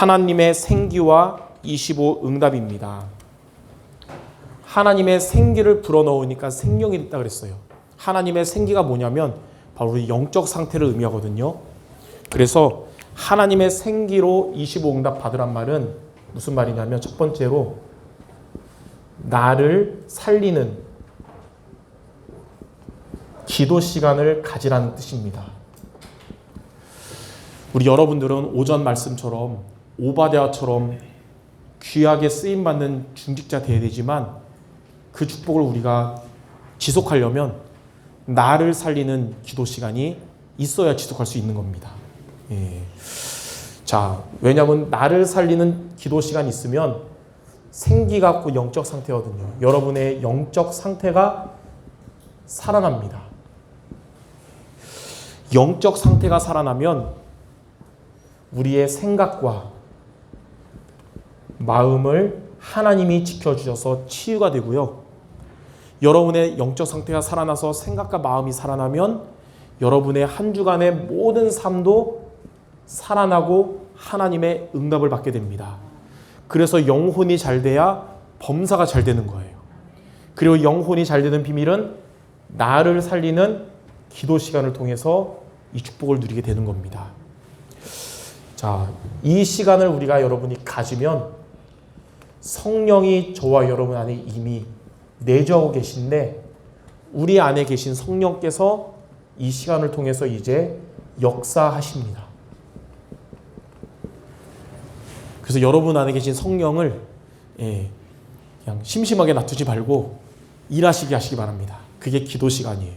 하나님의 생기와 25 응답입니다. 하나님의 생기를 불어넣으니까 생명이 됐다 그랬어요. 하나님의 생기가 뭐냐면 바로 우리 영적 상태를 의미하거든요. 그래서 하나님의 생기로 25 응답 받으란 말은 무슨 말이냐면 첫 번째로 나를 살리는 기도 시간을 가지라는 뜻입니다. 우리 여러분들은 오전 말씀처럼 오바댜처럼 귀하게 쓰임받는 중직자 되어야 되지만 그 축복을 우리가 지속하려면 나를 살리는 기도 시간이 있어야 지속할 수 있는 겁니다. 예. 자, 왜냐하면 나를 살리는 기도 시간이 있으면 생기가 곧 영적 상태거든요. 여러분의 영적 상태가 살아납니다. 영적 상태가 살아나면 우리의 생각과 마음을 하나님이 지켜주셔서 치유가 되고요. 여러분의 영적 상태가 살아나서 생각과 마음이 살아나면 여러분의 한 주간의 모든 삶도 살아나고 하나님의 응답을 받게 됩니다. 그래서 영혼이 잘 돼야 범사가 잘 되는 거예요. 그리고 영혼이 잘 되는 비밀은 나를 살리는 기도 시간을 통해서 이 축복을 누리게 되는 겁니다. 자, 이 시간을 우리가 여러분이 가지면 성령이 저와 여러분 안에 이미 내주하고 계신데 우리 안에 계신 성령께서 이 시간을 통해서 이제 역사하십니다. 그래서 여러분 안에 계신 성령을 그냥 심심하게 놔두지 말고 일하시게 하시기 바랍니다. 그게 기도 시간이에요.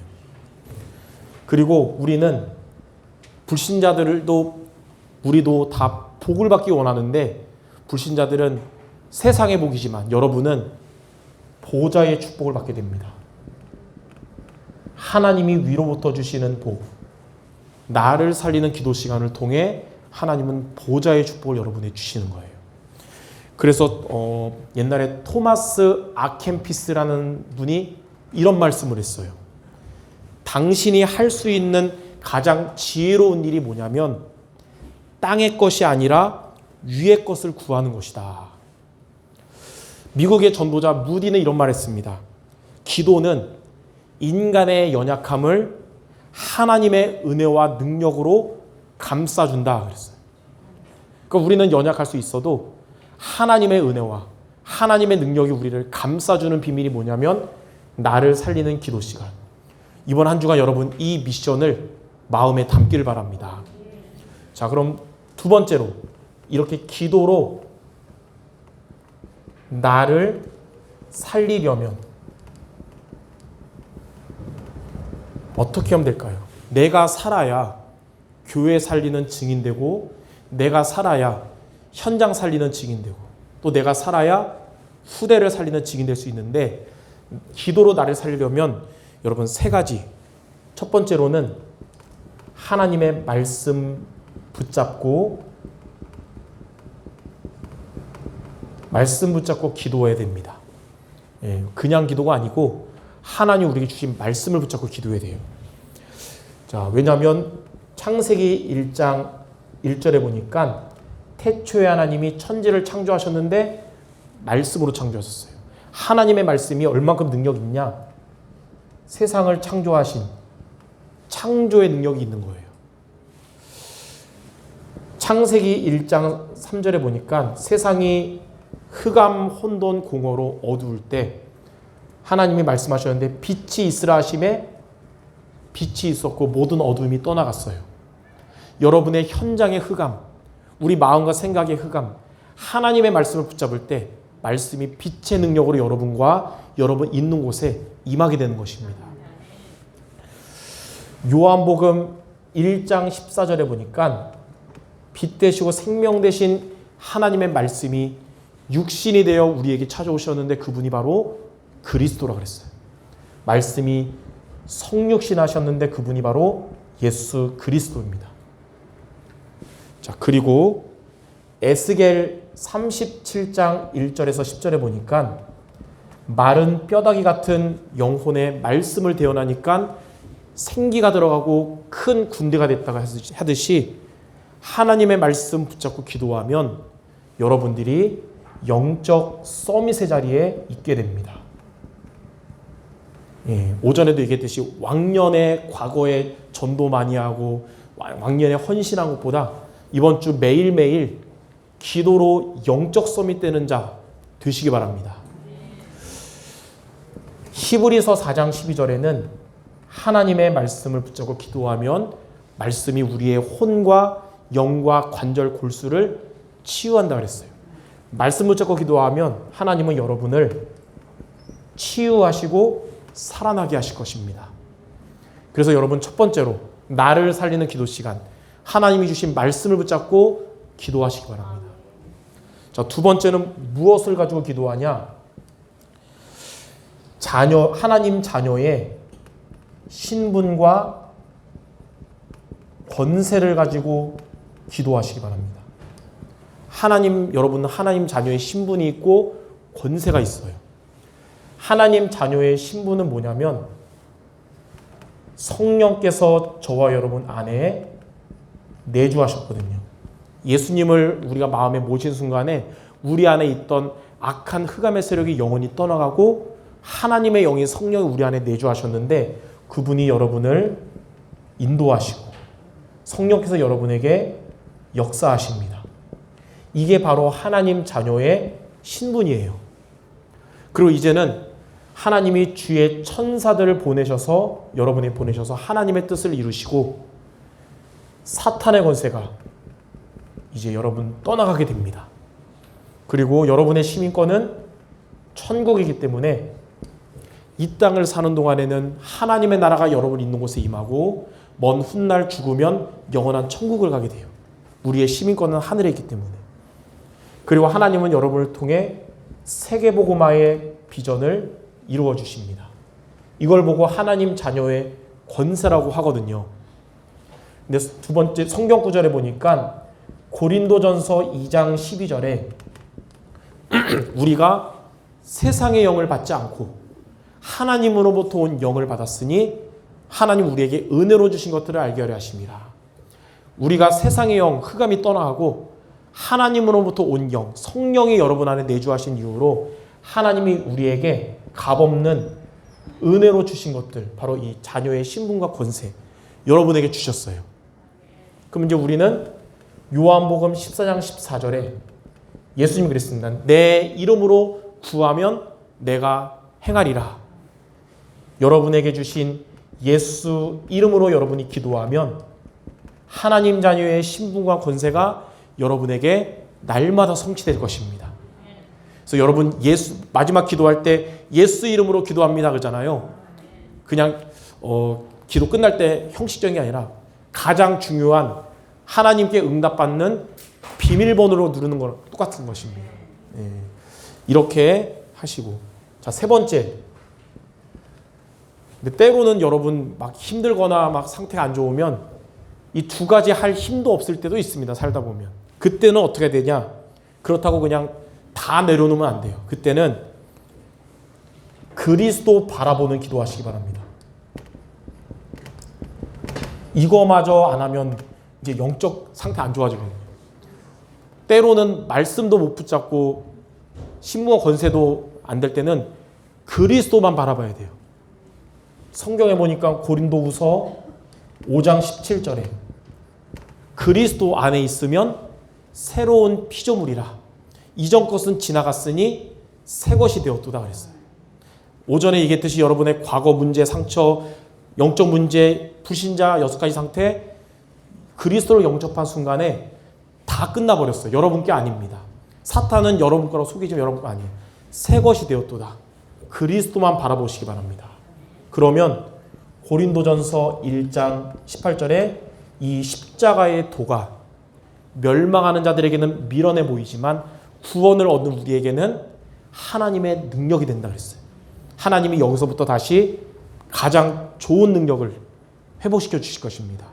그리고 우리는 불신자들도 우리도 다 복을 받기 원하는데 불신자들은 세상의 복이지만 여러분은 보좌의 축복을 받게 됩니다. 하나님이 위로부터 주시는 복, 나를 살리는 기도 시간을 통해 하나님은 보좌의 축복을 여러분에게 주시는 거예요. 그래서 옛날에 토마스 아켄피스라는 분이 이런 말씀을 했어요. 당신이 할 수 있는 가장 지혜로운 일이 뭐냐면 땅의 것이 아니라 위의 것을 구하는 것이다. 미국의 전도자 무디는 이런 말을 했습니다. 기도는 인간의 연약함을 하나님의 은혜와 능력으로 감싸준다 그랬어요. 그러니까 우리는 연약할 수 있어도 하나님의 은혜와 하나님의 능력이 우리를 감싸주는 비밀이 뭐냐면 나를 살리는 기도 시간. 이번 한 주간 여러분 이 미션을 마음에 담기를 바랍니다. 자, 그럼 두 번째로 이렇게 기도로 나를 살리려면 어떻게 하면 될까요? 내가 살아야 교회 살리는 증인되고 내가 살아야 현장 살리는 증인되고 또 내가 살아야 후대를 살리는 증인될 수 있는데 기도로 나를 살리려면 여러분 세 가지. 첫 번째로는 하나님의 말씀 붙잡고 기도해야 됩니다. 그냥 기도가 아니고 하나님 우리에게 주신 말씀을 붙잡고 기도해야 돼요. 자, 왜냐하면 창세기 1장 1절에 보니까 태초에 하나님이 천지를 창조하셨는데 말씀으로 창조하셨어요. 하나님의 말씀이 얼만큼 능력이 있냐? 세상을 창조하신 창조의 능력이 있는 거예요. 창세기 1장 3절에 보니까 세상이 흑암, 혼돈, 공허로 어두울 때 하나님이 말씀하셨는데 빛이 있으라 하심에 빛이 있었고 모든 어둠이 떠나갔어요. 여러분의 현장의 흑암, 우리 마음과 생각의 흑암, 하나님의 말씀을 붙잡을 때 말씀이 빛의 능력으로 여러분과 여러분 있는 곳에 임하게 되는 것입니다. 요한복음 1장 14절에 보니까 빛 되시고 생명 되신 하나님의 말씀이 육신이 되어 우리에게 찾아오셨는데 그분이 바로 그리스도라 그랬어요. 말씀이 성육신 하셨는데 그분이 바로 예수 그리스도입니다. 자, 그리고 에스겔 37장 1절에서 10절에 보니까 마른 뼈다귀 같은 영혼의 말씀을 대언하니까 생기가 들어가고 큰 군대가 됐다가 하듯이 하나님의 말씀 붙잡고 기도하면 여러분들이 영적 서밋의 자리에 있게 됩니다. 오전에도 얘기했듯이 왕년에 과거에 전도 많이 하고 왕년에 헌신한 것보다 이번 주 매일매일 기도로 영적 서밋 되는 자 되시기 바랍니다. 히브리서 4장 12절에는 하나님의 말씀을 붙잡고 기도하면 말씀이 우리의 혼과 영과 관절 골수를 치유한다 그랬어요. 말씀 붙잡고 기도하면 하나님은 여러분을 치유하시고 살아나게 하실 것입니다. 그래서 여러분 첫 번째로 나를 살리는 기도 시간, 하나님이 주신 말씀을 붙잡고 기도하시기 바랍니다. 자, 두 번째는 무엇을 가지고 기도하냐? 하나님 자녀의 신분과 권세를 가지고 기도하시기 바랍니다. 여러분은 하나님 자녀의 신분이 있고 권세가 있어요. 하나님 자녀의 신분은 뭐냐면 성령께서 저와 여러분 안에 내주하셨거든요. 예수님을 우리가 마음에 모신 순간에 우리 안에 있던 악한 흑암의 세력이 영원히 떠나가고 하나님의 영이 성령이 우리 안에 내주하셨는데 그분이 여러분을 인도하시고 성령께서 여러분에게 역사하십니다. 이게 바로 하나님 자녀의 신분이에요. 그리고 이제는 하나님이 주의 천사들을 보내셔서 여러분이 보내셔서 하나님의 뜻을 이루시고 사탄의 권세가 이제 여러분 떠나가게 됩니다. 그리고 여러분의 시민권은 천국이기 때문에 이 땅을 사는 동안에는 하나님의 나라가 여러분 있는 곳에 임하고 먼 훗날 죽으면 영원한 천국을 가게 돼요. 우리의 시민권은 하늘에 있기 때문에. 그리고 하나님은 여러분을 통해 세계복음화의 비전을 이루어 주십니다. 이걸 보고 하나님 자녀의 권세라고 하거든요. 근데 두 번째 성경 구절에 보니까 고린도전서 2장 12절에 우리가 세상의 영을 받지 않고 하나님으로부터 온 영을 받았으니 하나님 우리에게 은혜로 주신 것들을 알게 하려 하십니다. 우리가 세상의 영, 흑암이 떠나가고 하나님으로부터 온 영, 성령이 여러분 안에 내주하신 이유로 하나님이 우리에게 값없는 은혜로 주신 것들, 바로 이 자녀의 신분과 권세 여러분에게 주셨어요. 그럼 이제 우리는 요한복음 14장 14절에 예수님이 그랬습니다. 내 이름으로 구하면 내가 행하리라. 여러분에게 주신 예수 이름으로 여러분이 기도하면 하나님 자녀의 신분과 권세가 여러분에게 날마다 성취될 것입니다. 그래서 여러분 마지막 기도할 때 예수 이름으로 기도합니다 그러잖아요. 그냥 기도 끝날 때 형식적인 게 아니라 가장 중요한 하나님께 응답받는 비밀번호로 누르는 거랑 똑같은 것입니다. 이렇게 하시고, 자, 세 번째. 근데 때로는 여러분 막 힘들거나 막 상태가 안 좋으면 이 두 가지 할 힘도 없을 때도 있습니다. 살다 보면. 그때는 어떻게 되냐? 그렇다고 그냥 다 내려놓으면 안 돼요. 그때는 그리스도 바라보는 기도하시기 바랍니다. 이거마저 안 하면 이제 영적 상태 안 좋아지거든요. 때로는 말씀도 못 붙잡고 신무와 권세도 안 될 때는 그리스도만 바라봐야 돼요. 성경에 보니까 고린도후서 5장 17절에 그리스도 안에 있으면 새로운 피조물이라 이전 것은 지나갔으니 새 것이 되었도다 그랬어요. 오전에 얘기했듯이 여러분의 과거 문제, 상처, 영적 문제, 불신자 6가지 상태 그리스도를 영접한 순간에 다 끝나버렸어요. 여러분 게 아닙니다. 사탄은 여러분 거라고 속이지만 여러분 거 아니에요. 새 것이 되었도다. 그리스도만 바라보시기 바랍니다. 그러면 고린도전서 1장 18절에 이 십자가의 도가 멸망하는 자들에게는 미련해 보이지만 구원을 얻는 우리에게는 하나님의 능력이 된다 그랬어요. 하나님이 여기서부터 다시 가장 좋은 능력을 회복시켜 주실 것입니다.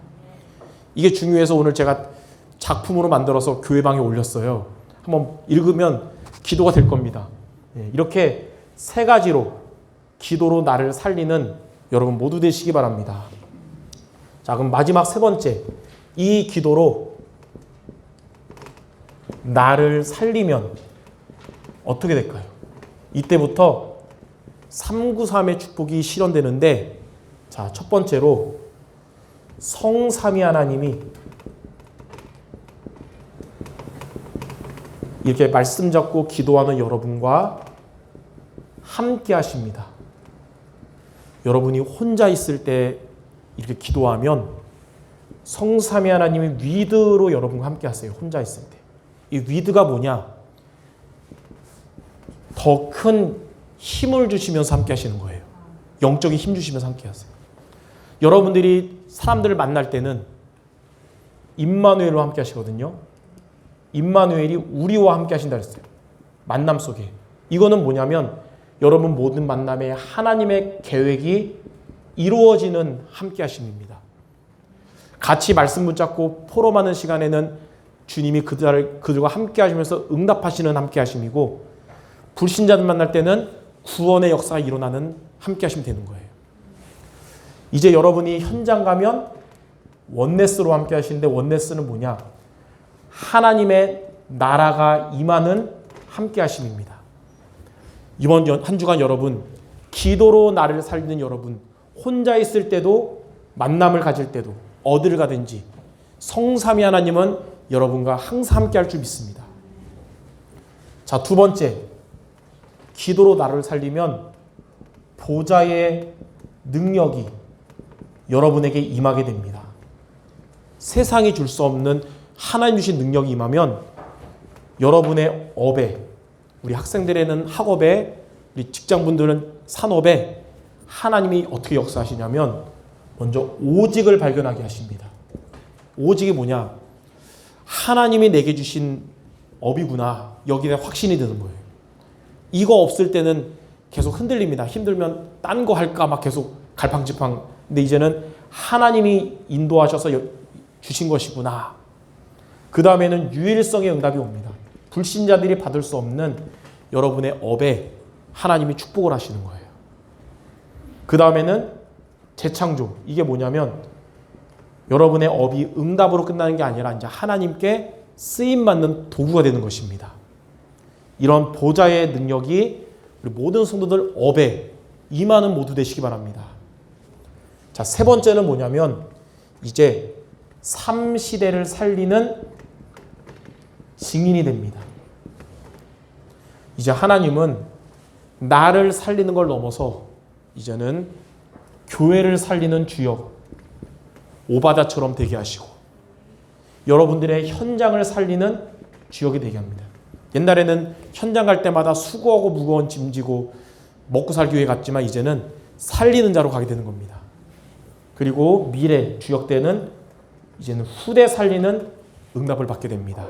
이게 중요해서 오늘 제가 작품으로 만들어서 교회방에 올렸어요. 한번 읽으면 기도가 될 겁니다. 이렇게 세 가지로 기도로 나를 살리는 여러분 모두 되시기 바랍니다. 자, 그럼 마지막 세 번째. 이 기도로 나를 살리면 어떻게 될까요? 이때부터 393의 축복이 실현되는데, 자, 첫 번째로 성삼위 하나님이 이렇게 말씀 잡고 기도하는 여러분과 함께 하십니다. 여러분이 혼자 있을 때 이렇게 기도하면 성삼위 하나님이 위드로 여러분과 함께 하세요. 혼자 있을 때. 이 위드가 뭐냐? 더 큰 힘을 주시면서 함께 하시는 거예요. 영적인 힘 주시면서 함께 하세요. 여러분들이 사람들을 만날 때는 임마누엘로 함께 하시거든요. 임마누엘이 우리와 함께 하신다 그랬어요. 만남 속에. 이거는 뭐냐면 여러분 모든 만남에 하나님의 계획이 이루어지는 함께 하심입니다. 같이 말씀 붙잡고 포럼하는 시간에는 주님이 그들과 함께 하시면서 응답하시는 함께 하심이고, 불신자들 만날 때는 구원의 역사가 일어나는 함께 하시면 되는 거예요. 이제 여러분이 현장 가면 원네스로 함께 하시는데, 원네스는 뭐냐? 하나님의 나라가 임하는 함께 하심입니다. 이번 한 주간 여러분, 기도로 나를 살리는 여러분, 혼자 있을 때도 만남을 가질 때도 어디를 가든지 성삼위 하나님은 여러분과 항상 함께 할 줄 믿습니다. 자, 두 번째, 기도로 나를 살리면 보좌의 능력이 여러분에게 임하게 됩니다. 세상이 줄 수 없는 하나님 주신 능력이 임하면 여러분의 업에, 우리 학생들에는 학업에, 우리 직장분들은 산업에 하나님이 어떻게 역사하시냐면 먼저 오직을 발견하게 하십니다. 오직이 뭐냐? 하나님이 내게 주신 업이구나. 여기에 확신이 드는 거예요. 이거 없을 때는 계속 흔들립니다. 힘들면 딴 거 할까 막 계속 갈팡질팡. 근데 이제는 하나님이 인도하셔서 주신 것이구나. 그 다음에는 유일성의 응답이 옵니다. 불신자들이 받을 수 없는 여러분의 업에 하나님이 축복을 하시는 거예요. 그 다음에는 재창조. 이게 뭐냐면 여러분의 업이 응답으로 끝나는 게 아니라 이제 하나님께 쓰임받는 도구가 되는 것입니다. 이런 보좌의 능력이 우리 모든 성도들 업에 임하는 모두 되시기 바랍니다. 자, 세 번째는 뭐냐면 이제 3시대를 살리는 증인이 됩니다. 이제 하나님은 나를 살리는 걸 넘어서 이제는 교회를 살리는 주역 오바다처럼 되게 하시고 여러분들의 현장을 살리는 주역이 되게 합니다. 옛날에는 현장 갈 때마다 수고하고 무거운 짐 지고 먹고 살기 위해 갔지만 이제는 살리는 자로 가게 되는 겁니다. 그리고 미래 주역 때는 이제는 후대 살리는 응답을 받게 됩니다.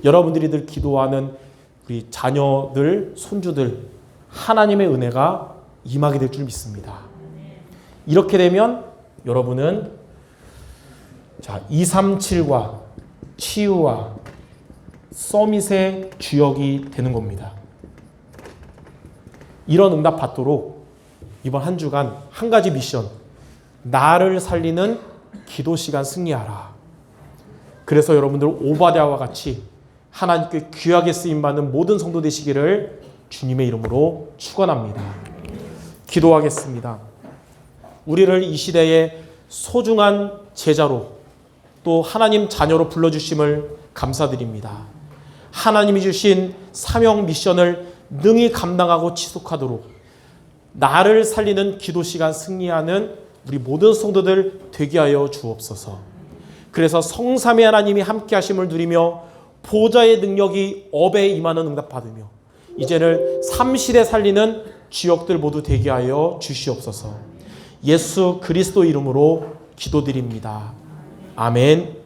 여러분들이 늘 기도하는 우리 자녀들, 손주들 하나님의 은혜가 임하게 될 줄 믿습니다. 이렇게 되면 여러분은 자, 237과 치유와 서밋의 주역이 되는 겁니다. 이런 응답 받도록 이번 한 주간 한 가지 미션, 나를 살리는 기도 시간 승리하라. 그래서 여러분들 오바댜와 같이 하나님께 귀하게 쓰임받는 모든 성도 되시기를 주님의 이름으로 축원합니다. 기도하겠습니다. 우리를 이 시대의 소중한 제자로 또 하나님 자녀로 불러주심을 감사드립니다. 하나님이 주신 사명 미션을 능히 감당하고 지속하도록 나를 살리는 기도 시간 승리하는 우리 모든 성도들 되게 하여 주옵소서. 그래서 성삼위 하나님이 함께 하심을 누리며 보좌의 능력이 업에 임하는 응답 받으며 이제는 3시대 살리는 주역들 모두 되게 하여 주시옵소서. 예수 그리스도 이름으로 기도드립니다. 아멘.